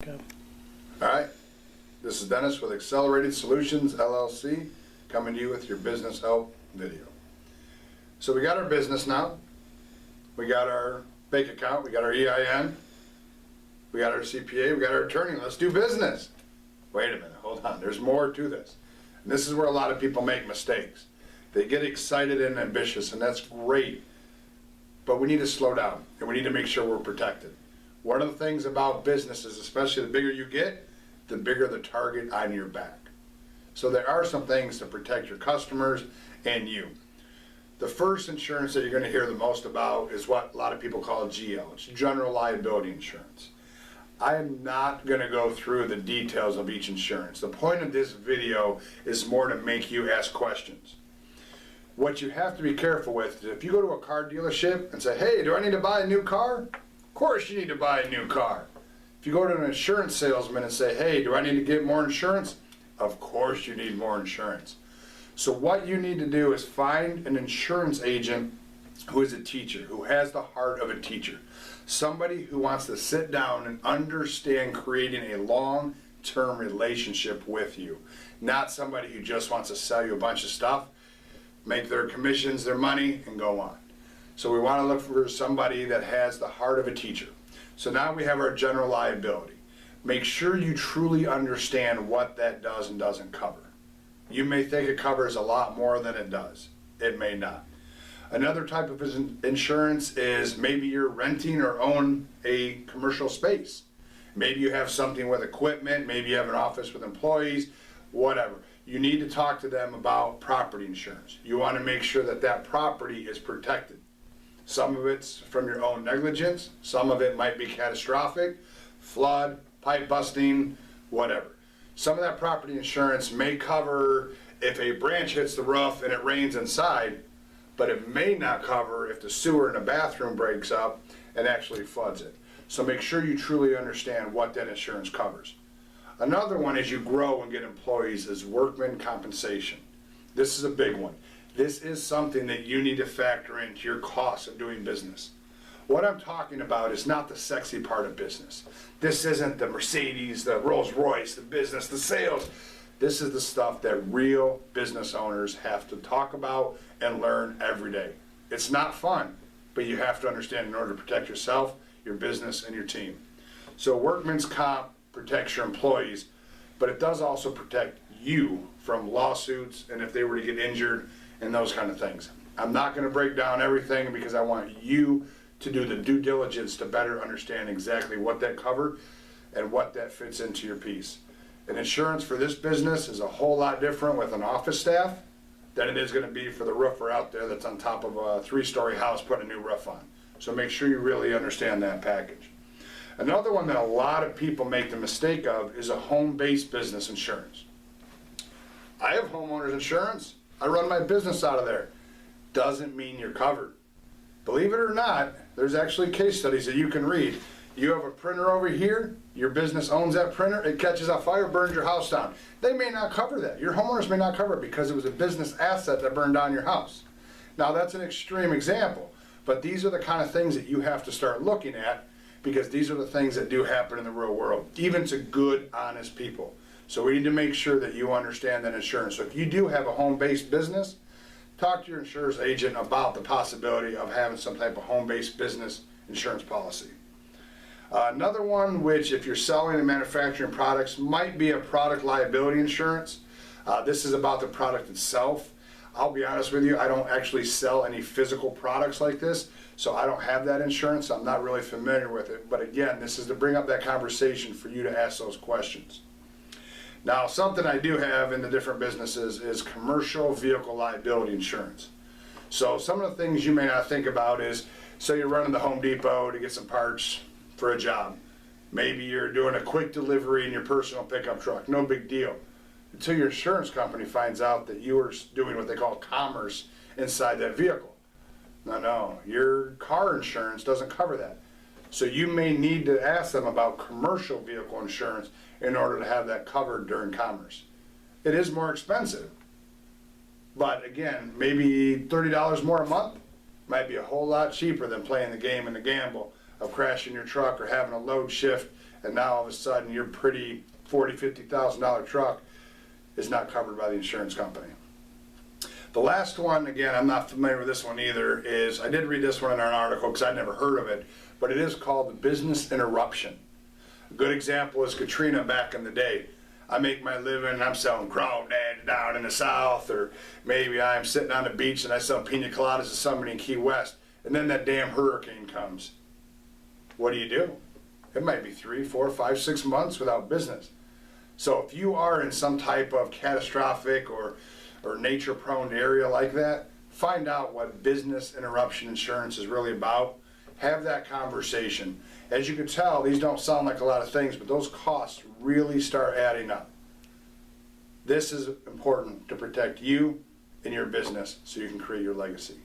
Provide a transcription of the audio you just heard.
Okay. All right, this is Dennis with Accelerated Solutions LLC, coming to you with your business help video. So we got our business now, we got our bank account, we got our EIN, we got our CPA, we got our attorney. Let's do business. Wait a minute, hold on, there's more to this. And this is where a lot of people make mistakes. They get excited and ambitious, and that's great, but we need to slow down and we need to make sure we're protected. One of the things about businesses, especially the bigger you get, the bigger the target on your back. So there are some things to protect your customers and you. The first insurance that you're going to hear the most about is what a lot of people call GL. It's general liability insurance. I am not going to go through the details of each insurance. The point of this video is more to make you ask questions. What you have to be careful with is if you go to a car dealership and say, hey, do I need to buy a new car? Of course you need to buy a new car. If you go to an insurance salesman and say, hey, do I need to get more insurance? Of course you need more insurance. So what you need to do is find an insurance agent who is a teacher, who has the heart of a teacher. Somebody who wants to sit down and understand creating a long-term relationship with you. Not somebody who just wants to sell you a bunch of stuff, make their commissions, their money, and go on. So we want to look for somebody that has the heart of a teacher. So now we have our general liability. Make sure you truly understand what that does and doesn't cover. You may think it covers a lot more than it does. It may not. Another type of insurance is maybe you're renting or own a commercial space. Maybe you have something with equipment, maybe you have an office with employees, whatever. You need to talk to them about property insurance. You want to make sure that that property is protected. Some of it's from your own negligence, some of it might be catastrophic, flood, pipe busting, whatever. Some of that property insurance may cover if a branch hits the roof and it rains inside, but it may not cover if the sewer in a bathroom breaks up and actually floods it. So make sure you truly understand what that insurance covers. Another one as you grow and get employees is workman compensation. This is a big one. This is something that you need to factor into your costs of doing business. What I'm talking about is not the sexy part of business. This isn't the Mercedes, the Rolls Royce, the business, the sales. This is the stuff that real business owners have to talk about and learn every day. It's not fun, but you have to understand in order to protect yourself, your business, and your team. So workman's comp protects your employees, but it does also protect you from lawsuits and if they were to get injured and those kind of things. I'm not going to break down everything because I want you to do the due diligence to better understand exactly what that covered and what that fits into your piece. And insurance for this business is a whole lot different with an office staff than it is going to be for the roofer out there that's on top of a 3-story house putting a new roof on. So make sure you really understand that package. Another one that a lot of people make the mistake of is a home-based business insurance. I have homeowners insurance. I run my business out of there. Doesn't mean you're covered. Believe it or not, there's actually case studies that you can read. You have a printer over here, your business owns that printer, it catches on fire, burns your house down. They may not cover that. Your homeowners may not cover it because it was a business asset that burned down your house. Now that's an extreme example, but these are the kind of things that you have to start looking at because these are the things that do happen in the real world, even to good, honest people. So we need to make sure that you understand that insurance. So if you do have a home-based business, talk to your insurance agent about the possibility of having some type of home-based business insurance policy. Another one, which if you're selling and manufacturing products, might be a product liability insurance. This is about the product itself. I'll be honest with you, I don't actually sell any physical products like this, so I don't have that insurance. I'm not really familiar with it. But again, this is to bring up that conversation for you to ask those questions. Now, something I do have in the different businesses is commercial vehicle liability insurance. So some of the things you may not think about is, say you're running the Home Depot to get some parts for a job. Maybe you're doing a quick delivery in your personal pickup truck, no big deal. Until your insurance company finds out that you are doing what they call commerce inside that vehicle. No, your car insurance doesn't cover that. So you may need to ask them about commercial vehicle insurance in order to have that covered during commerce. It is more expensive, but again, maybe $30 more a month might be a whole lot cheaper than playing the game and the gamble of crashing your truck or having a load shift and now all of a sudden your pretty $40,000-$50,000 truck is not covered by the insurance company. The last one, again, I'm not familiar with this one either, is, I did read this one in an article because I'd never heard of it, but it is called the business interruption. A good example is Katrina back in the day. I make my living, I'm selling crawdads down in the south, or maybe I'm sitting on the beach and I sell pina coladas to somebody in Key West, and then that damn hurricane comes. What do? It might be 3, 4, 5, 6 months without business. So if you are in some type of catastrophic or nature-prone area like that, find out what business interruption insurance is really about. Have that conversation. As you can tell, these don't sound like a lot of things, but those costs really start adding up. This is important to protect you and your business so you can create your legacy.